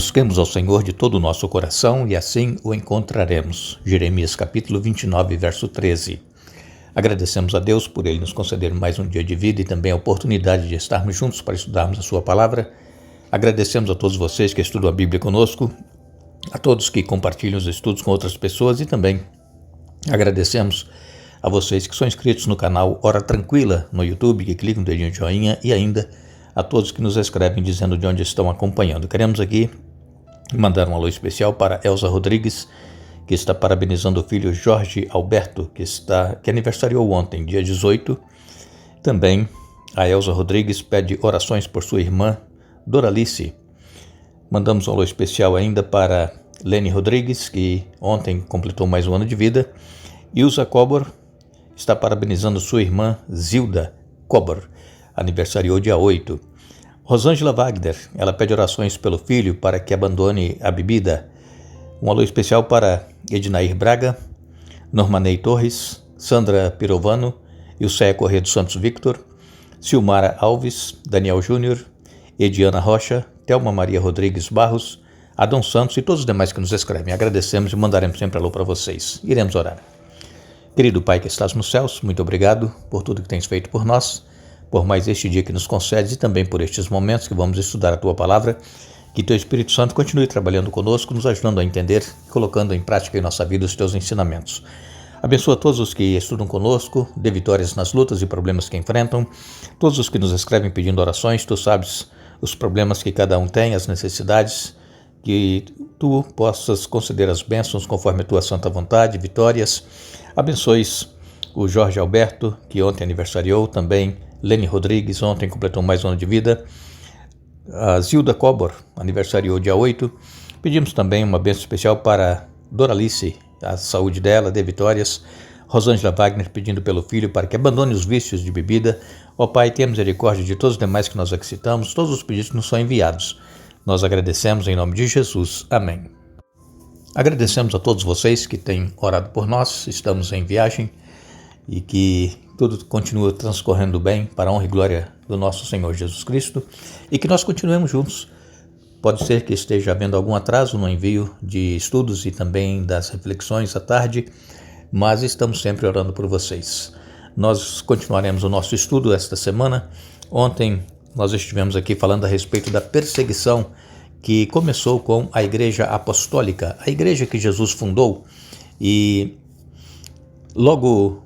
Busquemos ao Senhor de todo o nosso coração e assim o encontraremos. Jeremias capítulo 29, verso 13. Agradecemos a Deus por Ele nos conceder mais um dia de vida e também a oportunidade de estarmos juntos para estudarmos a Sua Palavra. Agradecemos a todos vocês que estudam a Bíblia conosco, a todos que compartilham os estudos com outras pessoas e também agradecemos a vocês que são inscritos no canal Hora Tranquila no YouTube, que clicam no dedinho de joinha e ainda a todos que nos escrevem dizendo de onde estão acompanhando. Queremos aqui mandar um alô especial para Elza Rodrigues, que está parabenizando o filho Jorge Alberto, que aniversariou ontem, dia 18. Também a Elza Rodrigues pede orações por sua irmã Doralice. Mandamos um alô especial ainda para Lene Rodrigues, que ontem completou mais um ano de vida. Ilza Cobor está parabenizando sua irmã Zilda Cobor, aniversariou dia 8. Rosângela Wagner, ela pede orações pelo filho para que abandone a bebida. Um alô especial para Ednair Braga, Normanei Torres, Sandra Pirovano, Ilceia Corrêa dos Santos Victor, Silmara Alves, Daniel Júnior, Ediana Rocha, Thelma Maria Rodrigues Barros, Adão Santos e todos os demais que nos escrevem. Agradecemos e mandaremos sempre alô para vocês. Iremos orar. Querido Pai que estás nos céus, muito obrigado por tudo que tens feito por nós, por mais este dia que nos concedes e também por estes momentos que vamos estudar a Tua Palavra. Que Teu Espírito Santo continue trabalhando conosco, nos ajudando a entender, colocando em prática em nossa vida os Teus ensinamentos. Abençoa todos os que estudam conosco, dê vitórias nas lutas e problemas que enfrentam, todos os que nos escrevem pedindo orações. Tu sabes os problemas que cada um tem, as necessidades, que Tu possas conceder as bênçãos conforme a Tua santa vontade, vitórias. Abençoes o Jorge Alberto, que ontem aniversariou, também Lene Rodrigues, ontem completou mais um ano de vida. A Zilda Cobor, aniversariou dia 8. Pedimos também uma bênção especial para Doralice, a saúde dela, dê vitórias. Rosângela Wagner pedindo pelo filho para que abandone os vícios de bebida. Ó Pai, tenha misericórdia de todos os demais que nós aqui citamos, todos os pedidos que nos são enviados. Nós agradecemos em nome de Jesus. Amém. Agradecemos a todos vocês que têm orado por nós, estamos em viagem e que tudo continua transcorrendo bem para a honra e glória do nosso Senhor Jesus Cristo e que nós continuemos juntos. Pode ser que esteja havendo algum atraso no envio de estudos e também das reflexões à tarde, mas estamos sempre orando por vocês. Nós continuaremos o nosso estudo esta semana. Ontem nós estivemos aqui falando a respeito da perseguição que começou com a Igreja Apostólica, a igreja que Jesus fundou, e logo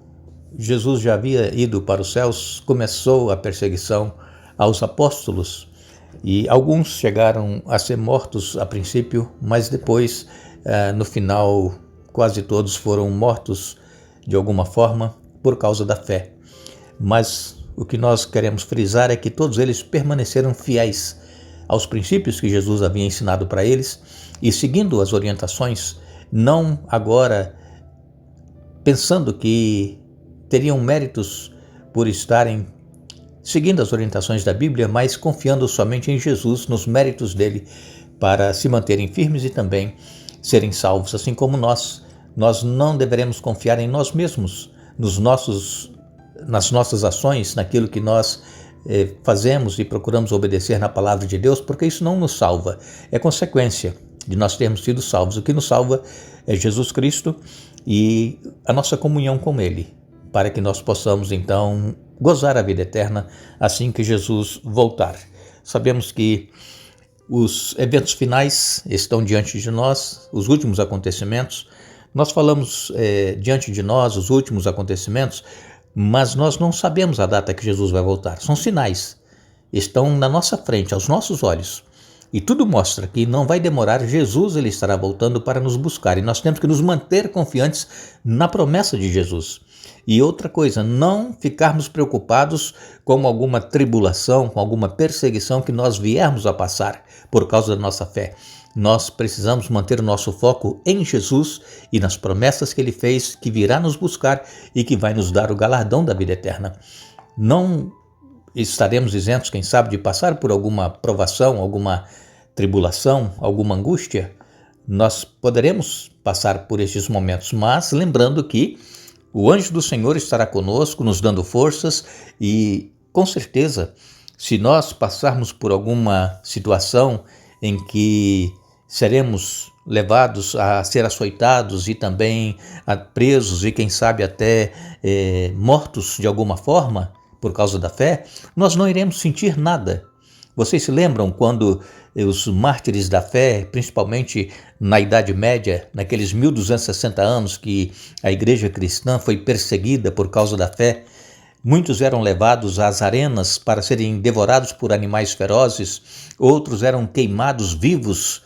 Jesus já havia ido para os céus, começou a perseguição aos apóstolos e alguns chegaram a ser mortos a princípio, mas depois, no final, quase todos foram mortos de alguma forma por causa da fé. Mas o que nós queremos frisar é que todos eles permaneceram fiéis aos princípios que Jesus havia ensinado para eles e seguindo as orientações, não agora pensando que teriam méritos por estarem seguindo as orientações da Bíblia, mas confiando somente em Jesus, nos méritos dele, para se manterem firmes e também serem salvos, assim como nós. Nós não deveremos confiar em nós mesmos, nas nossas ações, naquilo que nós fazemos e procuramos obedecer na palavra de Deus, porque isso não nos salva, é consequência de nós termos sido salvos. O que nos salva é Jesus Cristo e a nossa comunhão com Ele, para que nós possamos então gozar a vida eterna assim que Jesus voltar. Sabemos que os eventos finais estão diante de nós, os últimos acontecimentos. Nós falamos diante de nós os últimos acontecimentos, mas nós não sabemos a data que Jesus vai voltar. São sinais, estão na nossa frente, aos nossos olhos. E tudo mostra que não vai demorar, Jesus ele estará voltando para nos buscar. E nós temos que nos manter confiantes na promessa de Jesus. E outra coisa, não ficarmos preocupados com alguma tribulação, com alguma perseguição que nós viermos a passar por causa da nossa fé. Nós precisamos manter o nosso foco em Jesus e nas promessas que Ele fez, que virá nos buscar e que vai nos dar o galardão da vida eterna. Não estaremos isentos, quem sabe, de passar por alguma provação, alguma tribulação, alguma angústia. Nós poderemos passar por estes momentos, mas lembrando que o anjo do Senhor estará conosco, nos dando forças e, com certeza, se nós passarmos por alguma situação em que seremos levados a ser açoitados e também presos e quem sabe até mortos de alguma forma por causa da fé, nós não iremos sentir nada. Vocês se lembram quando os mártires da fé, principalmente na Idade Média, naqueles 1260 anos que a igreja cristã foi perseguida por causa da fé, muitos eram levados às arenas para serem devorados por animais ferozes, outros eram queimados vivos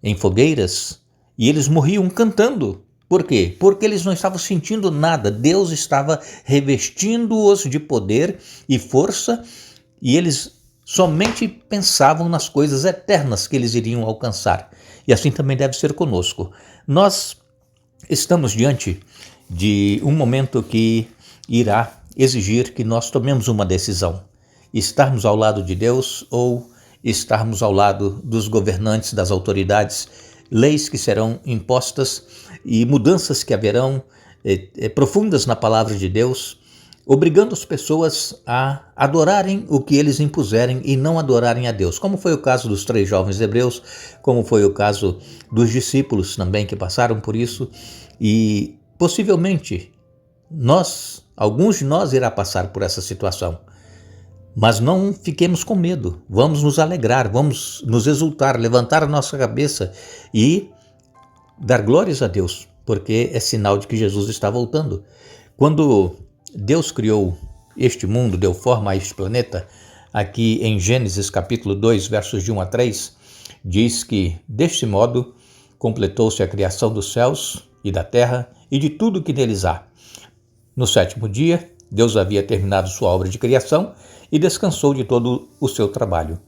em fogueiras e eles morriam cantando. Por quê? Porque eles não estavam sentindo nada. Deus estava revestindo-os de poder e força e eles somente pensavam nas coisas eternas que eles iriam alcançar. E assim também deve ser conosco. Nós estamos diante de um momento que irá exigir que nós tomemos uma decisão. Estarmos ao lado de Deus ou estarmos ao lado dos governantes, das autoridades, leis que serão impostas e mudanças que haverão profundas na palavra de Deus, obrigando as pessoas a adorarem o que eles impuserem e não adorarem a Deus, como foi o caso dos 3 jovens hebreus, como foi o caso dos discípulos também que passaram por isso, e possivelmente alguns de nós irá passar por essa situação. Mas não fiquemos com medo, vamos nos alegrar, vamos nos exultar, levantar a nossa cabeça e dar glórias a Deus, porque é sinal de que Jesus está voltando. Quando Deus criou este mundo, deu forma a este planeta, aqui em Gênesis capítulo 2, versos de 1 a 3, diz que deste modo completou-se a criação dos céus e da terra e de tudo que neles há. No 7º dia, Deus havia terminado sua obra de criação e descansou de todo o seu trabalho.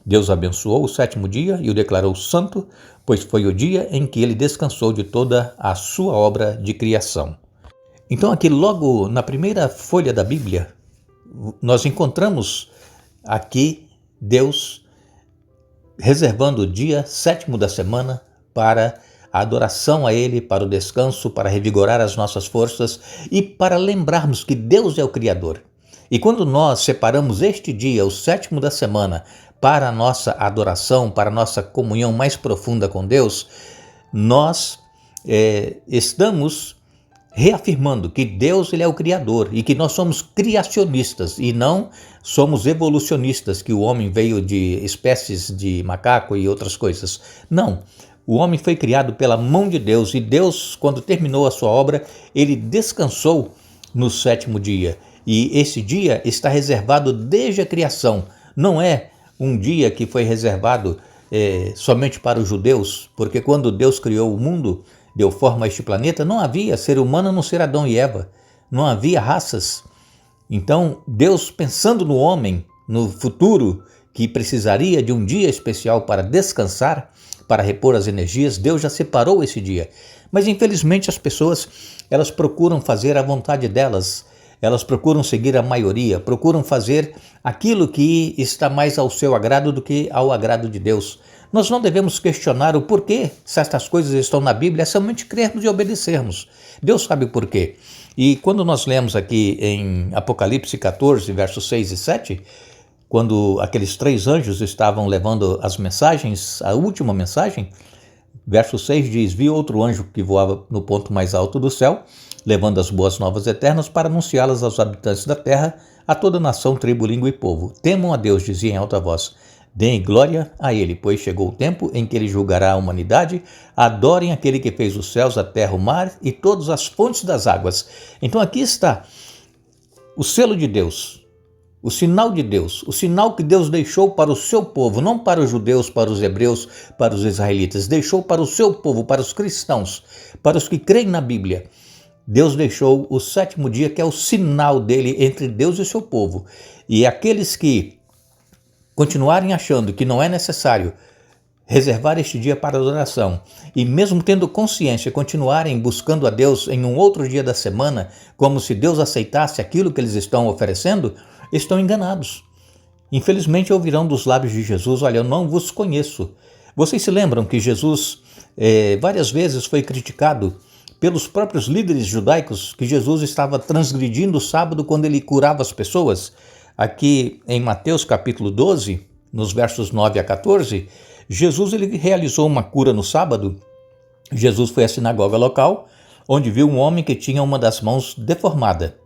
Deus abençoou o 7º dia e o declarou santo, pois foi o dia em que ele descansou de toda a sua obra de criação. Então aqui logo na primeira folha da Bíblia, nós encontramos aqui Deus reservando o dia 7º da semana para a adoração a Ele, para o descanso, para revigorar as nossas forças e para lembrarmos que Deus é o Criador. E quando nós separamos este dia, o 7º da semana, para a nossa adoração, para a nossa comunhão mais profunda com Deus, nós estamos reafirmando que Deus ele é o Criador e que nós somos criacionistas e não somos evolucionistas, que o homem veio de espécies de macaco e outras coisas. Não. O homem foi criado pela mão de Deus e Deus, quando terminou a sua obra, ele descansou no 7º dia. E esse dia está reservado desde a criação. Não é um dia que foi reservado somente para os judeus, porque quando Deus criou o mundo, deu forma a este planeta, não havia ser humano a não ser Adão e Eva. Não havia raças. Então, Deus, pensando no homem, no futuro, que precisaria de um dia especial para descansar, para repor as energias, Deus já separou esse dia. Mas infelizmente as pessoas, elas procuram fazer a vontade delas, elas procuram seguir a maioria, procuram fazer aquilo que está mais ao seu agrado do que ao agrado de Deus. Nós não devemos questionar o porquê, se estas coisas estão na Bíblia, é somente crermos e obedecermos. Deus sabe o porquê. E quando nós lemos aqui em Apocalipse 14, versos 6 e 7, quando aqueles 3 anjos estavam levando as mensagens, a última mensagem, verso 6 diz: vi outro anjo que voava no ponto mais alto do céu, levando as boas novas eternas para anunciá-las aos habitantes da terra, a toda nação, tribo, língua e povo. Temam a Deus, dizia em alta voz, deem glória a Ele, pois chegou o tempo em que Ele julgará a humanidade, adorem aquele que fez os céus, a terra, o mar e todas as fontes das águas. Então aqui está o selo de Deus, o sinal de Deus, o sinal que Deus deixou para o seu povo, não para os judeus, para os hebreus, para os israelitas, deixou para o seu povo, para os cristãos, para os que creem na Bíblia. Deus deixou o 7º dia, que é o sinal dele entre Deus e o seu povo. E aqueles que continuarem achando que não é necessário reservar este dia para adoração, e mesmo tendo consciência, continuarem buscando a Deus em um outro dia da semana, como se Deus aceitasse aquilo que eles estão oferecendo, estão enganados. Infelizmente ouvirão dos lábios de Jesus: olha, eu não vos conheço. Vocês se lembram que Jesus várias vezes foi criticado pelos próprios líderes judaicos, que Jesus estava transgredindo o sábado quando ele curava as pessoas? Aqui em Mateus capítulo 12, nos versos 9 a 14, Jesus ele realizou uma cura no sábado. Jesus foi à sinagoga local, onde viu um homem que tinha uma das mãos deformada.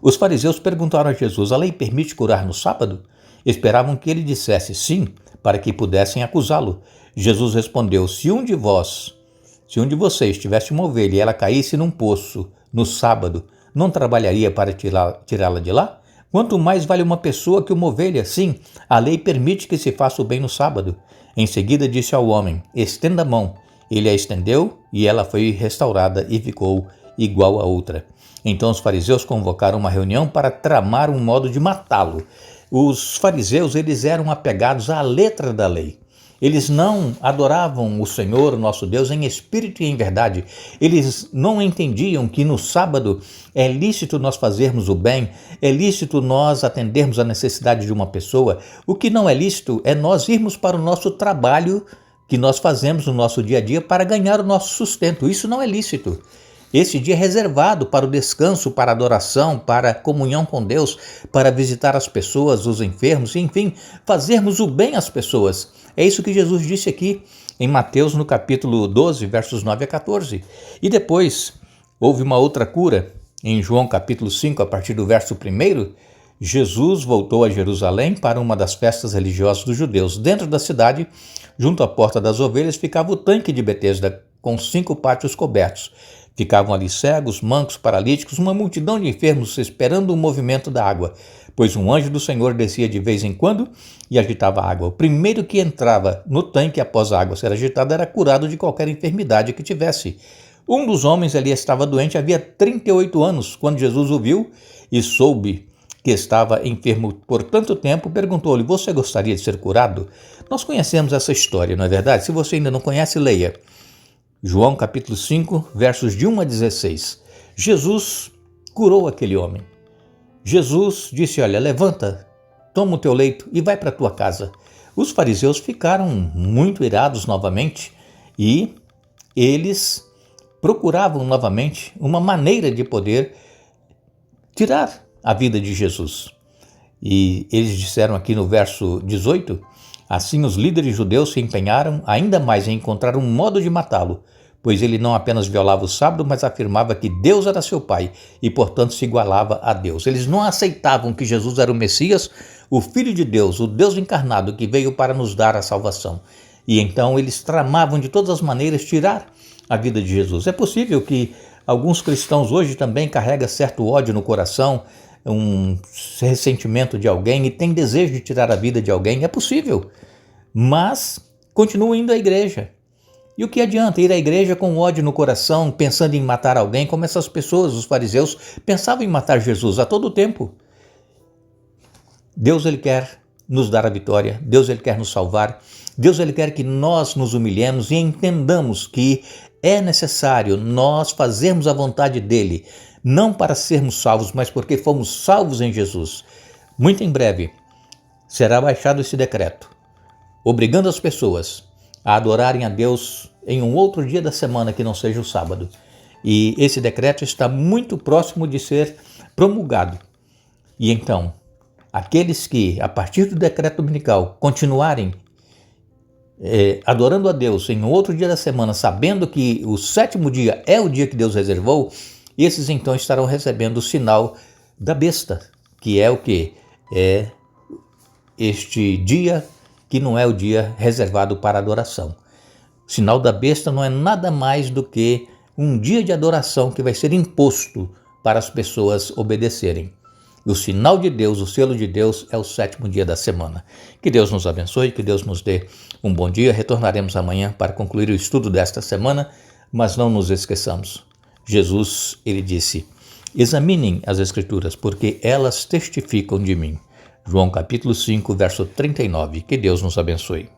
Os fariseus perguntaram a Jesus: a lei permite curar no sábado? Esperavam que ele dissesse sim, para que pudessem acusá-lo. Jesus respondeu: se um de vocês tivesse uma ovelha e ela caísse num poço no sábado, não trabalharia para tirá-la de lá? Quanto mais vale uma pessoa que uma ovelha? Sim, a lei permite que se faça o bem no sábado. Em seguida disse ao homem: estenda a mão. Ele a estendeu e ela foi restaurada e ficou igual a outra. Então os fariseus convocaram uma reunião para tramar um modo de matá-lo. Os fariseus eles eram apegados à letra da lei. Eles não adoravam o Senhor, nosso Deus, em espírito e em verdade. Eles não entendiam que no sábado é lícito nós fazermos o bem, é lícito nós atendermos a necessidade de uma pessoa. O que não é lícito é nós irmos para o nosso trabalho que nós fazemos no nosso dia a dia para ganhar o nosso sustento. Isso não é lícito. Esse dia é reservado para o descanso, para a adoração, para a comunhão com Deus, para visitar as pessoas, os enfermos, enfim, fazermos o bem às pessoas. É isso que Jesus disse aqui em Mateus, no capítulo 12, versos 9 a 14. E depois houve uma outra cura, em João capítulo 5, a partir do verso 1, Jesus voltou a Jerusalém para uma das festas religiosas dos judeus. Dentro da cidade, junto à Porta das Ovelhas, ficava o tanque de Betesda, com 5 pátios cobertos. Ficavam ali cegos, mancos, paralíticos, uma multidão de enfermos esperando o movimento da água, pois um anjo do Senhor descia de vez em quando e agitava a água. O primeiro que entrava no tanque após a água ser agitada era curado de qualquer enfermidade que tivesse. Um dos homens ali estava doente havia 38 anos. Quando Jesus o viu e soube que estava enfermo por tanto tempo, perguntou-lhe: você gostaria de ser curado? Nós conhecemos essa história, não é verdade? Se você ainda não conhece, leia. João capítulo 5, versos de 1 a 16. Jesus curou aquele homem. Jesus disse: olha, levanta, toma o teu leito e vai para a tua casa. Os fariseus ficaram muito irados novamente e eles procuravam novamente uma maneira de poder tirar a vida de Jesus. E eles disseram aqui no verso 18, assim os líderes judeus se empenharam ainda mais em encontrar um modo de matá-lo, pois ele não apenas violava o sábado, mas afirmava que Deus era seu pai e, portanto, se igualava a Deus. Eles não aceitavam que Jesus era o Messias, o Filho de Deus, o Deus encarnado que veio para nos dar a salvação. E então eles tramavam de todas as maneiras tirar a vida de Jesus. É possível que alguns cristãos hoje também carregam certo ódio no coração, um ressentimento de alguém e tem desejo de tirar a vida de alguém. É possível, mas continuam indo à igreja. E o que adianta ir à igreja com ódio no coração, pensando em matar alguém, como essas pessoas, os fariseus, pensavam em matar Jesus a todo tempo? Deus ele quer nos dar a vitória, Deus ele quer nos salvar, Deus ele quer que nós nos humilhemos e entendamos que é necessário nós fazermos a vontade dele, não para sermos salvos, mas porque fomos salvos em Jesus. Muito em breve será baixado esse decreto, obrigando as pessoas a adorarem a Deus em um outro dia da semana que não seja o sábado. E esse decreto está muito próximo de ser promulgado. E então, aqueles que, a partir do decreto dominical, continuarem adorando a Deus em um outro dia da semana, sabendo que o 7º dia é o dia que Deus reservou, esses então estarão recebendo o sinal da besta, que é o quê? É este dia que não é o dia reservado para adoração. O sinal da besta não é nada mais do que um dia de adoração que vai ser imposto para as pessoas obedecerem. E o sinal de Deus, o selo de Deus, é o 7º dia da semana. Que Deus nos abençoe, que Deus nos dê um bom dia. Retornaremos amanhã para concluir o estudo desta semana, mas não nos esqueçamos. Jesus, ele disse: examinem as Escrituras, porque elas testificam de mim. João capítulo 5, verso 39. Que Deus nos abençoe.